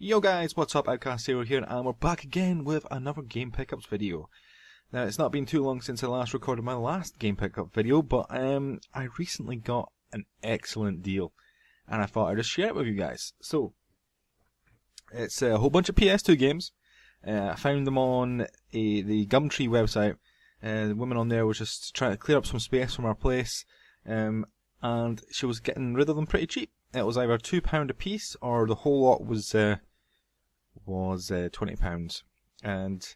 Yo guys, what's up? Outcastzero here, and we're back again with another game pickups video. Now, it's not been too long since I last recorded my last game pickup video, but I recently got an excellent deal, and I thought I'd just share it with you guys. So, it's a whole bunch of PS2 games. I found them on the Gumtree website. The woman on there was just trying to clear up some space from our place, and she was getting rid of them pretty cheap. It was either £2 a piece, or the whole lot was £20. And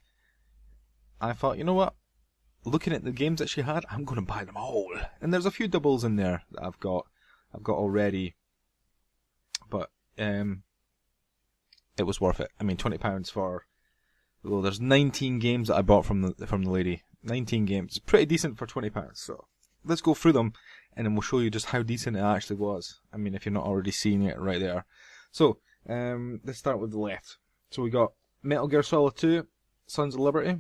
I thought, you know what? Looking at the games that she had, I'm going to buy them all. And there's a few doubles in there that I've got already, but it was worth it. I mean, £20 for, well, there's 19 games that I bought from the lady. 19 games, pretty decent for £20. So let's go through them, and then we'll show you just how decent it actually was. I mean, if you're not already seeing it right there. So let's start with the left. So we got Metal Gear Solid 2, Sons of Liberty,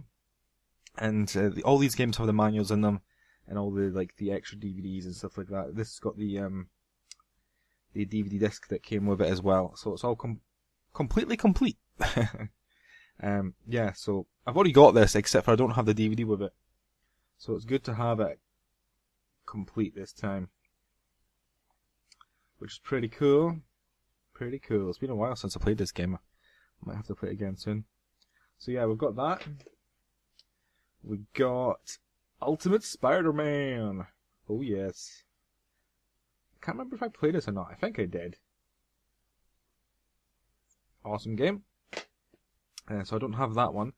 and all these games have the manuals in them, and all the extra DVDs and stuff like that. This has got the DVD disc that came with it as well, so it's all completely complete. Yeah, so I've already got this, except for I don't have the DVD with it, so it's good to have it complete this time, which is pretty cool. Pretty cool. It's been a while since I played this game. Might have to play it again soon. So yeah, we've got that. We got Ultimate Spider-Man. Oh yes. I can't remember if I played this or not. I think I did. Awesome game. So I don't have that one.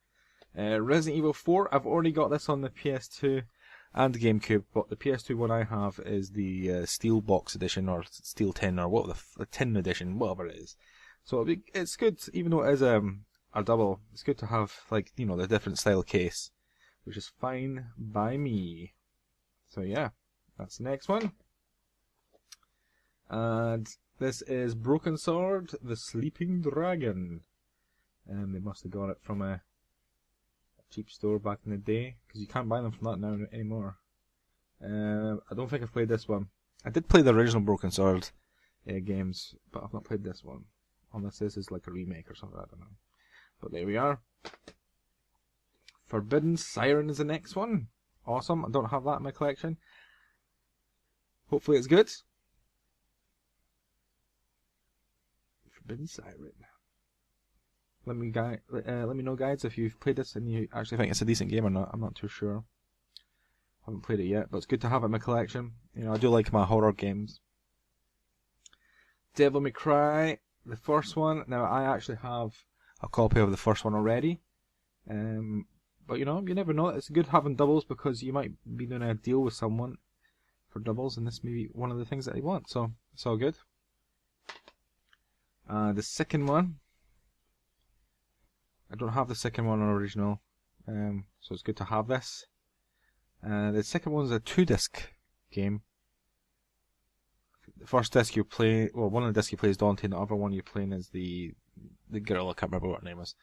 Resident Evil 4. I've already got this on the PS2 and the GameCube, but the PS2 one I have is the Steel Box edition, or Steel Tin, or what the Tin edition, whatever it is. So it's good, even though it is a double. It's good to have, the different style case, which is fine by me. So yeah, that's the next one. And this is Broken Sword, the Sleeping Dragon. They must have got it from a cheap store back in the day, because you can't buy them from that now anymore. I don't think I've played this one. I did play the original Broken Sword games, but I've not played this one. Unless this is like a remake or something, I don't know. But there we are. Forbidden Siren is the next one. Awesome. I don't have that in my collection. Hopefully it's good. Forbidden Siren. Let me know, guys, if you've played this and you actually think it's a decent game or not. I'm not too sure. I haven't played it yet, but it's good to have it in my collection. You know, I do like my horror games. Devil May Cry, the first one. Now, I actually have a copy of the first one already. But you know, you never know. It's good having doubles, because you might be doing a deal with someone for doubles, and this may be one of the things that they want. So it's all good. The second one. I don't have the second one on original, so it's good to have this. The second one's a 2-disc game. The first disc you play, well, one of the discs you play is Dante, and the other one you're playing is the girl. I can't remember what her name was.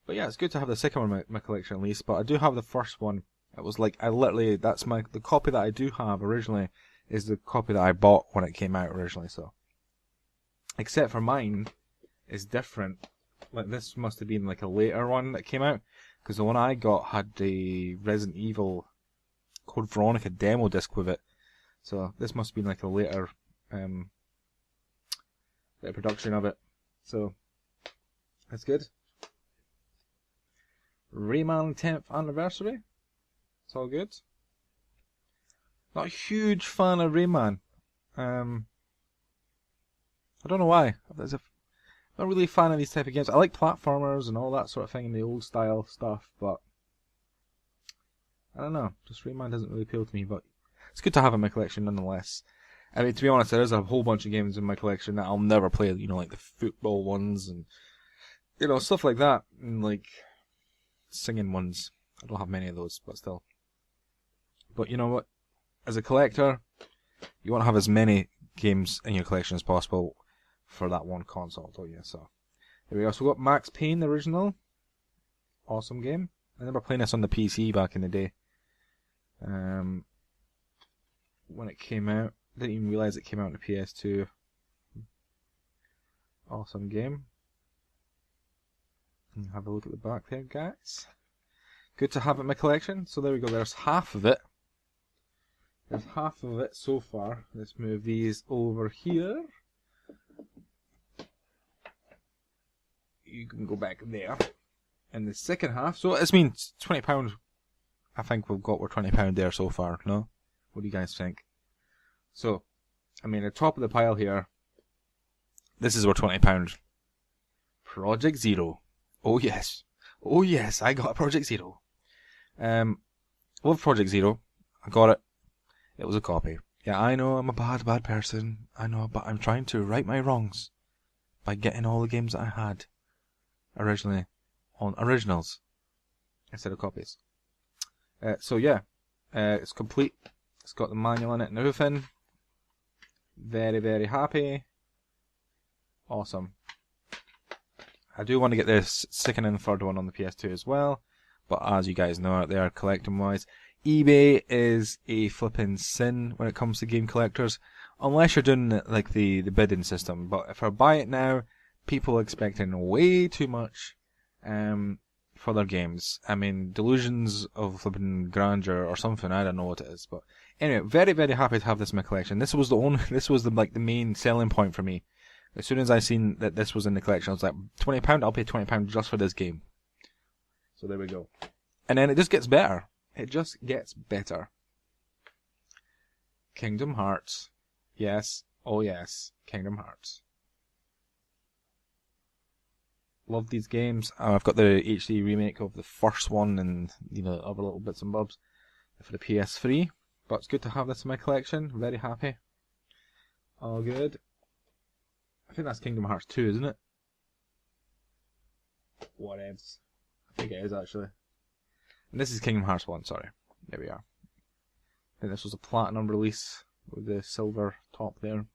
But yeah, it's good to have the second one in my collection at least. But I do have the first one. It was like, the copy that I do have originally is the copy that I bought when it came out originally. So, except for mine is different. Like, this must have been like a later one that came out, because the one I got had the Resident Evil Code Veronica demo disc with it. So this must have been like a later production of it. So that's good. Rayman 10th anniversary. It's all good. Not a huge fan of Rayman. I don't know why. Not really a fan of these type of games. I like platformers and all that sort of thing in the old style stuff, but I don't know. Just Rayman doesn't really appeal to me, but it's good to have in my collection nonetheless. I mean, to be honest, there is a whole bunch of games in my collection that I'll never play, you know, like the football ones and, you know, stuff like that, and like singing ones. I don't have many of those, but still. But you know what? As a collector, you want to have as many games in your collection as possible for that one console, don't you? So there we go. So we got Max Payne, the original. Awesome game. I remember playing this on the PC back in the day. When it came out. Didn't even realise it came out on the PS2. Awesome game. Have a look at the back there, guys. Good to have it in my collection. So there we go, there's half of it. There's half of it so far. Let's move these over here. You can go back there. And the second half, so it's been £20. I think we've got, we're £20 there so far, no? What do you guys think? So, I mean, the top of the pile here, this is our £20. Project Zero. Oh yes. Oh yes, I got a Project Zero. Love Project Zero. I got it. It was a copy. Yeah, I know I'm a bad person. I know, but I'm trying to right my wrongs by getting all the games that I had originally on originals instead of copies. So yeah, it's complete. It's got the manual in it and everything. Very, very happy. Awesome. I do want to get this second and third one on the PS2 as well, but as you guys know out there, collecting wise, eBay is a flipping sin when it comes to game collectors, unless you're doing like the bidding system. But if I buy it now, people are expecting way too much for their games. I mean, delusions of flipping grandeur or something. I don't know what it is, but anyway, very, very happy to have this in my collection. This was the main selling point for me. As soon as I seen that this was in the collection, I was like, £20, I'll pay £20 just for this game. So there we go. And then it just gets better. It just gets better. Kingdom Hearts. Yes. Oh yes. Kingdom Hearts. Love these games. I've got the HD remake of the first one and, you know, other little bits and bobs for the PS3. But it's good to have this in my collection. Very happy. All good. I think that's Kingdom Hearts 2, isn't it? Whatevs. I think it is, actually. And this is Kingdom Hearts 1, sorry. There we are. I think this was a platinum release with the silver top there.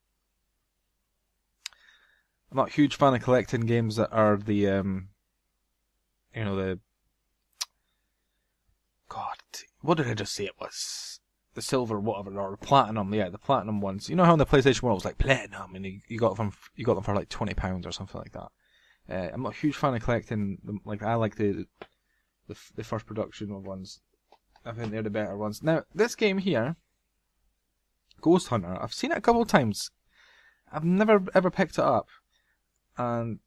I'm not a huge fan of collecting games that are the, you know, the... God, what did I just say it was? The silver whatever, or platinum, yeah, the platinum ones. You know how on the PlayStation 1 it was like platinum, and you got them for like £20 or something like that. I'm not a huge fan of collecting them. Like, I like the first production of ones. I think they're the better ones. Now, this game here, Ghost Hunter, I've seen it a couple of times. I've never ever picked it up, and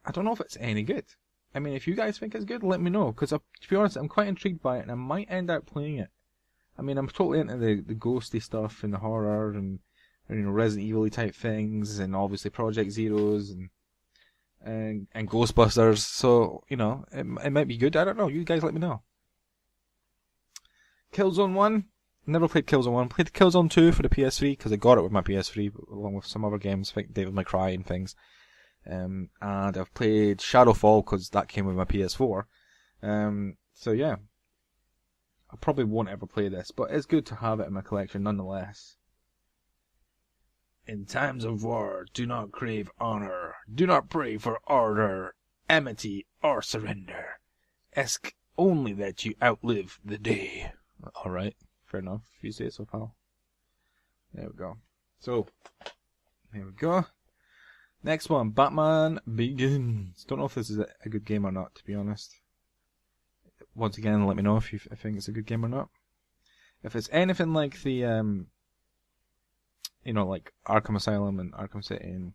I don't know if it's any good. I mean, if you guys think it's good, let me know, because to be honest, I'm quite intrigued by it, and I might end up playing it. I mean, I'm totally into the ghosty stuff and the horror and you know, Resident Evil type things, and obviously Project Zeros and Ghostbusters. So, you know, it might be good. I don't know. You guys let me know. Killzone 1. Never played Killzone 1. Played Killzone 2 for the PS3 because I got it with my PS3 along with some other games, like Devil May Cry and things. And I've played Shadowfall because that came with my PS4. So yeah. I probably won't ever play this, but it's good to have it in my collection nonetheless. In times of war, do not crave honor. Do not pray for order, amity, or surrender. Ask only that you outlive the day. Alright, fair enough, if you say so, pal. There we go. So, there we go. Next one, Batman Begins. Don't know if this is a good game or not, to be honest. Once again, let me know if you think it's a good game or not. If it's anything like the, you know, like Arkham Asylum and Arkham City and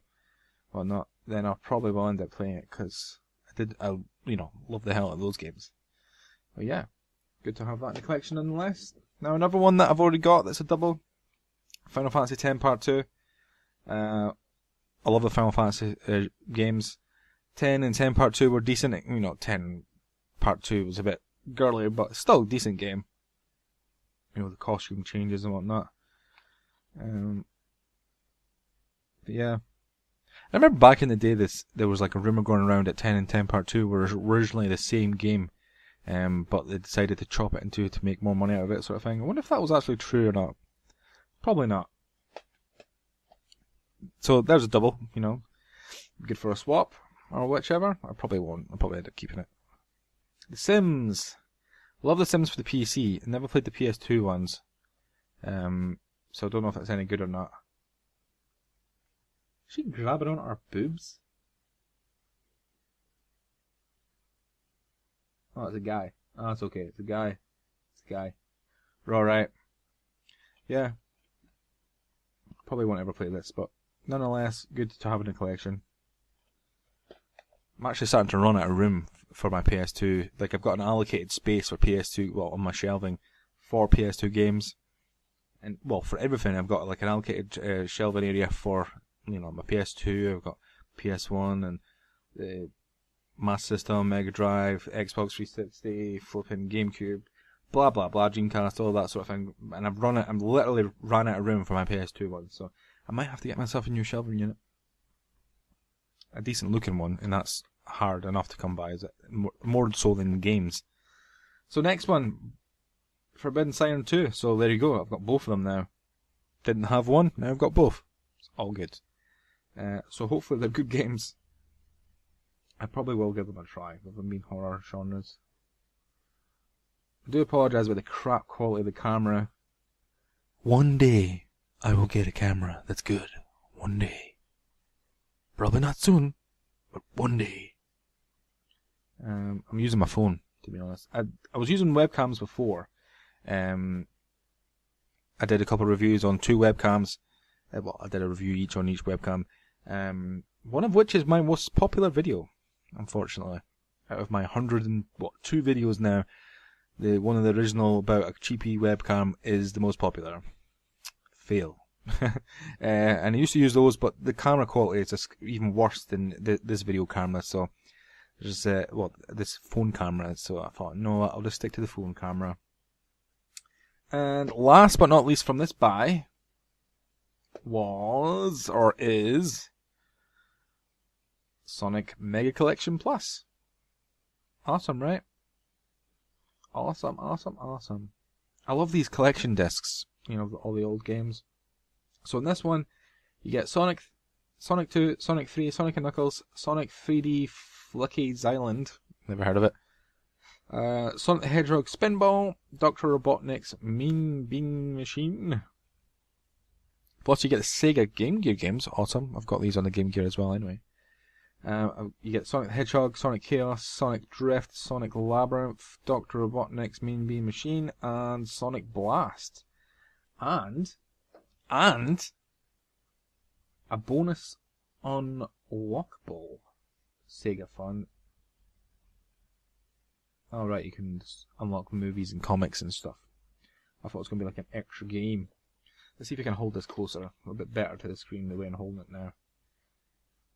whatnot, then I probably will end up playing it because I you know, love the hell out of those games. But yeah, good to have that in the collection nonetheless. Now another one that I've already got that's a double, Final Fantasy X Part 2. I love the Final Fantasy games. 10 and 10 Part 2 were decent. You know, 10 Part 2 was a bit girlier, but still a decent game. You know, the costume changes and whatnot. But yeah. I remember back in the day there was like a rumour going around that 10 and 10 Part 2 were originally the same game, but they decided to chop it in two to make more money out of it, sort of thing. I wonder if that was actually true or not. Probably not. So there's a double, you know. Good for a swap, or whichever. I probably won't. I'll probably end up keeping it. The Sims. Love The Sims for the PC. Never played the PS2 ones. So I don't know if that's any good or not. Is she grabbing on our boobs? Oh, it's a guy. Oh, it's okay. It's a guy. It's a guy. We're alright. Yeah. Probably won't ever play this, but nonetheless, good to have in the collection. I'm actually starting to run out of room for my PS2. Like, I've got an allocated space for PS2, well, on my shelving for PS2 games. And, well, for everything, I've got like an allocated shelving area for, you know, my PS2, I've got PS1 and the Master System, Mega Drive, Xbox 360, flipping GameCube, blah blah blah, Dreamcast, all that sort of thing. And I'm literally run out of room for my PS2 one, so I might have to get myself a new shelving unit. A decent looking one, and that's hard enough to come by, is it? More so than games. So next one, Forbidden Siren 2. So there you go, I've got both of them now. Didn't have one, now I've got both. It's all good. So hopefully they're good games. I probably will give them a try with them being horror genres. I do apologise about the crap quality of the camera. One day I will get a camera that's good. One day. Probably not soon, but one day. I'm using my phone, to be honest. I was using webcams before. I did a couple of reviews on 2 webcams. Well, I did a review each on each webcam. One of which is my most popular video, unfortunately. Out of my 102 videos now, the one of the original about a cheapy webcam is the most popular. Fail. And I used to use those, but the camera quality is just even worse than this video camera. So there's this phone camera. So I thought, no, I'll just stick to the phone camera. And last but not least from this buy was, or is, Sonic Mega Collection Plus. Awesome, right? Awesome, awesome, awesome. I love these collection discs, you know, all the old games. So in this one, you get Sonic 2, Sonic 3, Sonic and Knuckles, Sonic 3D Flicky's Island, never heard of it, Sonic the Hedgehog Spinball, Dr. Robotnik's Mean Bean Machine. Plus you get the Sega Game Gear games, awesome, I've got these on the Game Gear as well anyway. You get Sonic the Hedgehog, Sonic Chaos, Sonic Drift, Sonic Labyrinth, Dr. Robotnik's Mean Bean Machine, and Sonic Blast. And a bonus unlockable Sega Fun. Alright, you can unlock movies and comics and stuff. I thought it was going to be like an extra game. Let's see if I can hold this closer, a bit better to the screen the way I'm holding it now.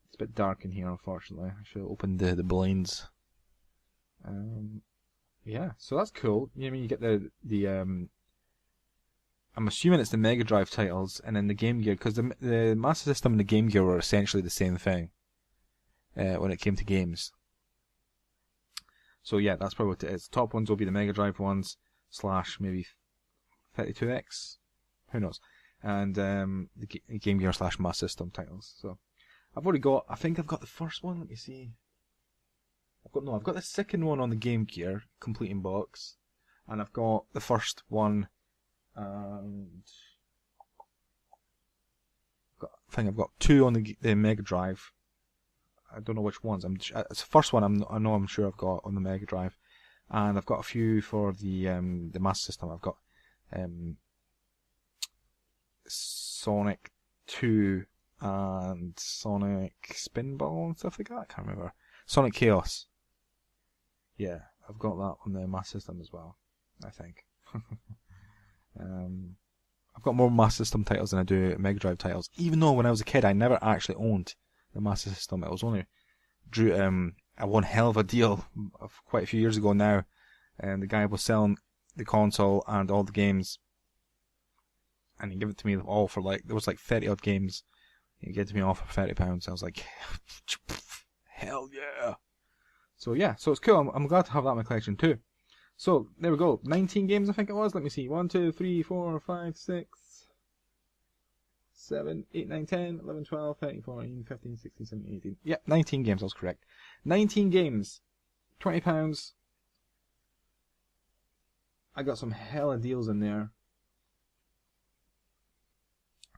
It's a bit dark in here, unfortunately. I should have opened the blinds. Yeah, so that's cool. You know, I mean, you get the I'm assuming it's the Mega Drive titles, and then the Game Gear, because the Master System and the Game Gear were essentially the same thing when it came to games. So yeah, that's probably what it is. The top ones will be the Mega Drive ones, / maybe 32X, who knows, and the Game Gear / Master System titles. So I've already got, I think I've got the first one, let me see. I've got the second one on the Game Gear, complete in box, and I've got the first one, and I think I've got 2 on the Mega Drive. I don't know which ones. It's the first one I'm sure I've got on the Mega Drive, and I've got a few for the Master System. I've got Sonic 2 and Sonic Spinball and stuff like that. I can't remember. Sonic Chaos. Yeah, I've got that on the Master System as well, I think. I've got more Master System titles than I do Mega Drive titles, even though when I was a kid I never actually owned the Master System. It was only a one hell of a deal of quite a few years ago now, and the guy was selling the console and all the games, and he gave it to me all for there was 30 odd games. He gave it to me all for £30. I was like, hell yeah. So yeah, so it's cool. I'm glad to have that in my collection too. So there we go, 19 games I think it was. Let me see, 1, 2, 3, 4, 5, 6, 7, 8, 9, 10, 11, 12, 13, 14, 15, 16, 17, 18. Yeah, 19 games, I was correct. 19 games, £20. I got some hella deals in there.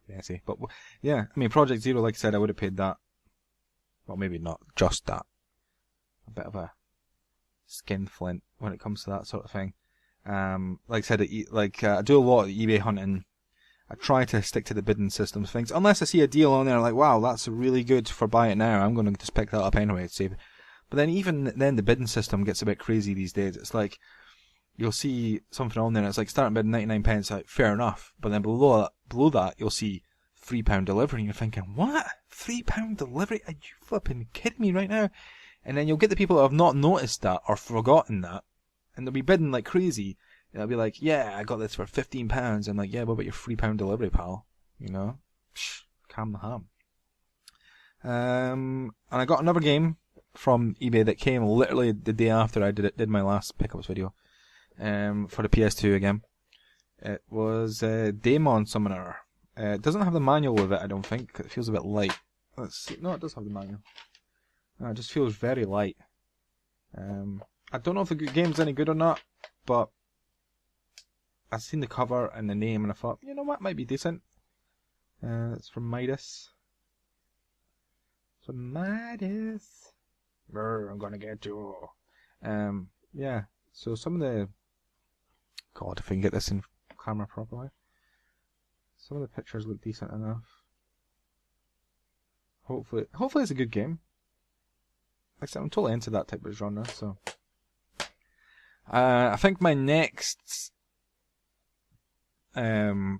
Yeah, see, but yeah, I mean, Project Zero, like I said, I would have paid that. Well, maybe not just that. A bit of a skinflint when it comes to that sort of thing. Like I said, I do a lot of eBay hunting. I try to stick to the bidding system things, unless I see a deal on there like, wow, that's really good for buy it now. I'm going to just pick that up anyway to save it. But then even then, the bidding system gets a bit crazy these days. It's like you'll see something on there, and it's like starting bid 99 pence. Like, fair enough, but then below that, you'll see £3 delivery, and you're thinking, what? £3 delivery? Are you flipping kidding me right now? And then you'll get the people that have not noticed that or forgotten that, and they'll be bidding like crazy. And they'll be like, yeah, I got this for £15. I'm like, yeah, what about your £3 delivery, pal? You know? Psh, calm the ham. And I got another game from eBay that came literally the day after I did my last pickups video. For the PS2 again. It was Daemon Summoner. It doesn't have the manual with it, I don't think. It feels a bit light. Let's see. No, it does have the manual. No, it just feels very light. I don't know if the game's any good or not, but I seen the cover and the name and I thought, you know what, might be decent. It's from Midas. From Midas. Brr, I'm gonna get you. Yeah. So some of the... God, if I can get this in camera properly. Some of the pictures look decent enough. Hopefully it's a good game. Like I said, I'm totally into that type of genre, so... I think my next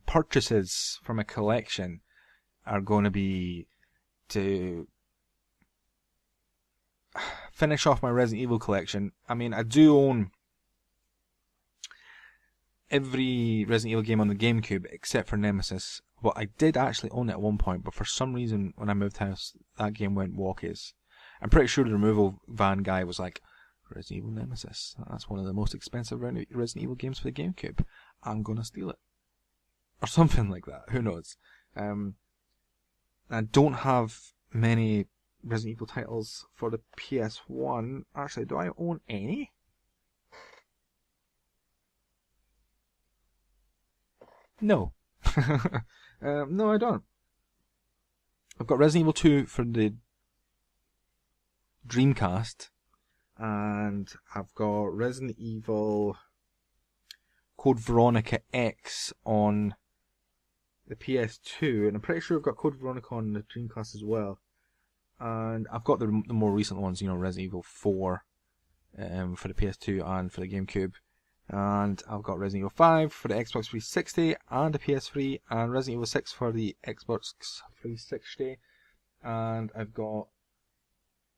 purchases from a collection are going to be to finish off my Resident Evil collection. I mean, I do own every Resident Evil game on the GameCube except for Nemesis. Well, I did actually own it at one point, but for some reason when I moved house, that game went walkies. I'm pretty sure the removal van guy was like, Resident Evil Nemesis, that's one of the most expensive Resident Evil games for the GameCube. I'm gonna steal it. Or something like that, who knows. I don't have many Resident Evil titles for the PS1. Actually, do I own any? No. No, I don't. I've got Resident Evil 2 for the Dreamcast, and I've got Resident Evil Code Veronica X on the PS2, and I'm pretty sure I've got Code Veronica on the Dreamcast as well. And I've got the more recent ones, you know, Resident Evil 4 for the PS2 and for the GameCube. And I've got Resident Evil 5 for the Xbox 360 and the PS3, and Resident Evil 6 for the Xbox 360. And I've got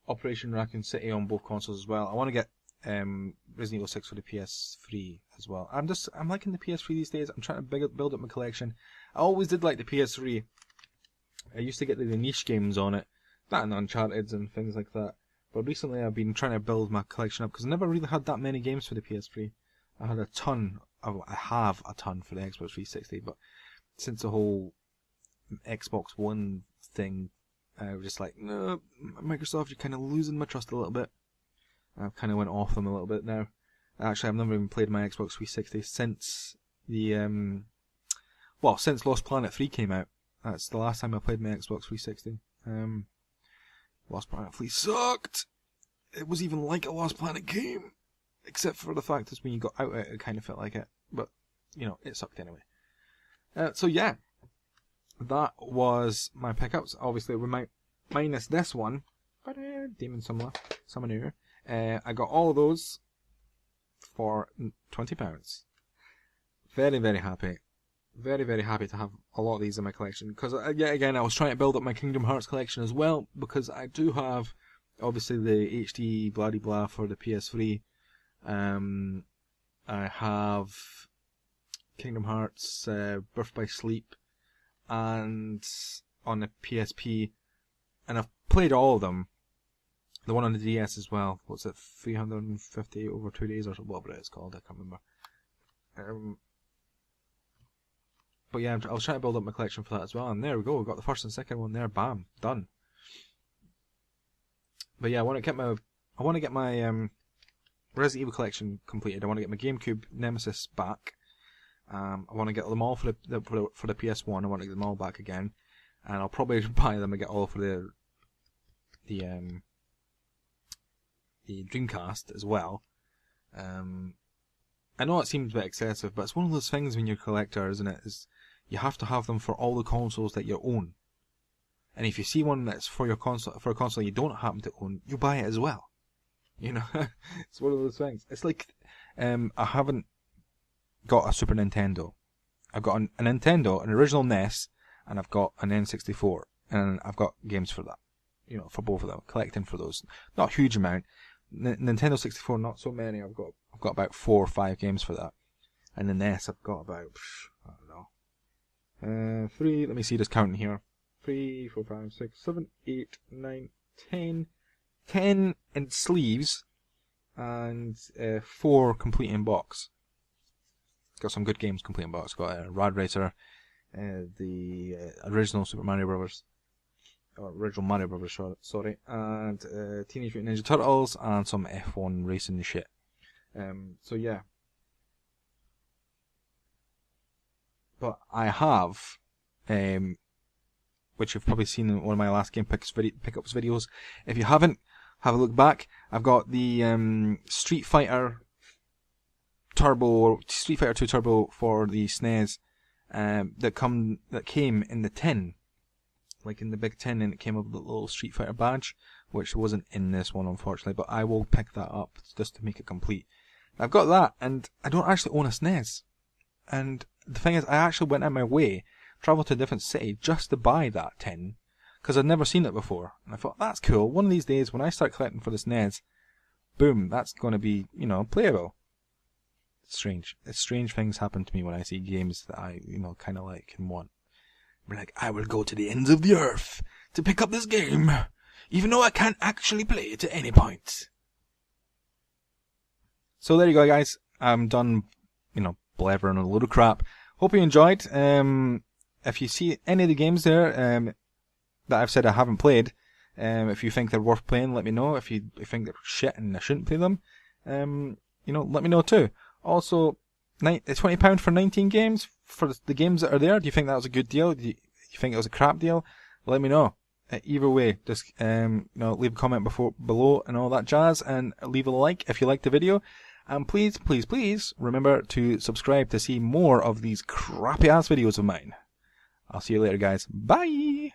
Operation Raccoon City on both consoles as well. I want to get Resident Evil 6 for the PS3 as well. I'm liking the PS3 these days. I'm trying to build up my collection. I always did like the PS3. I used to get the niche games on it, that and Uncharted and things like that. But recently I've been trying to build my collection up because I never really had that many games for the PS3. I have a ton for the Xbox 360, but since the whole Xbox One thing, I was just like, no, Microsoft, you're kind of losing my trust a little bit. I've kind of went off them a little bit now. Actually, I've never even played my Xbox 360 since since Lost Planet 3 came out. That's the last time I played my Xbox 360. Lost Planet 3 sucked! It was even like a Lost Planet game! Except for the fact that when you got out it kind of felt like it. But, you know, it sucked anyway. So yeah, that was my pickups. Obviously, minus this one. Demon Summoner. I got all of those for £20. Very, very happy. Very, very happy to have a lot of these in my collection. Because, yet again, I was trying to build up my Kingdom Hearts collection as well. Because I do have, obviously, the HD blah-de-blah for the PS3. I have Kingdom Hearts Birth by Sleep and on the PSP, and I've played all of them. The one on the DS as well. What's it? 350 over 2 days or whatever it's called. I can't remember. But yeah, I was trying to build up my collection for that as well, and there we go. We've got the first and second one there. Bam, done. But yeah, I want to get my Resident Evil collection completed. I want to get my GameCube Nemesis back. I want to get them all for the PS1. I want to get them all back again, and I'll probably buy them and get all for the Dreamcast as well. I know it seems a bit excessive, but it's one of those things when you're a collector, isn't it? Is you have to have them for all the consoles that you own. And if you see one that's for your console, for a console you don't happen to own, you buy it as well. You know, it's one of those things. It's like, I haven't got a Super Nintendo. I've got a Nintendo, an original NES, and I've got an N64, and I've got games for that. You know, for both of them, collecting for those. Not a huge amount. Nintendo 64, not so many. I've got about 4 or 5 games for that. And the NES, I've got about, I don't know, 3. Let me see, just counting here. 3, 4, 5, 6, 7, 8, 9, 10. 10 in sleeves, and 4 complete in box. Got some good games complete in box. Got Rad Racer, the original Super Mario Brothers, or original Mario Brothers, sorry, and Teenage Mutant Ninja Turtles, and some F1 racing shit. So yeah. But I have, which you've probably seen in one of my last game pickups videos. If you haven't, have a look back. I've got the Street Fighter 2 Turbo for the SNES that came in the tin, like in the big tin, and it came with the little Street Fighter badge, which wasn't in this one unfortunately. But I will pick that up just to make it complete. I've got that, and I don't actually own a SNES. And the thing is, I actually went out of my way, travelled to a different city just to buy that tin, because I'd never seen it before. And I thought, that's cool. One of these days, when I start collecting for this NES, boom, that's going to be, you know, playable. It's strange. Strange things happen to me when I see games that I, you know, kind of like and want. I'm like, I will go to the ends of the earth to pick up this game, even though I can't actually play it at any point. So there you go, guys. I'm done, you know, blathering a load of crap. Hope you enjoyed. If you see any of the games there that I've said I haven't played, if you think they're worth playing, let me know. If you think they're shit and I shouldn't play them, you know, let me know too. Also, £20 for 19 games for the games that are there. Do you think that was a good deal? Do you think it was a crap deal? Let me know. Either way, just you know, leave a comment below and all that jazz, and leave a like if you liked the video. And please, please, please remember to subscribe to see more of these crappy ass videos of mine. I'll see you later, guys. Bye!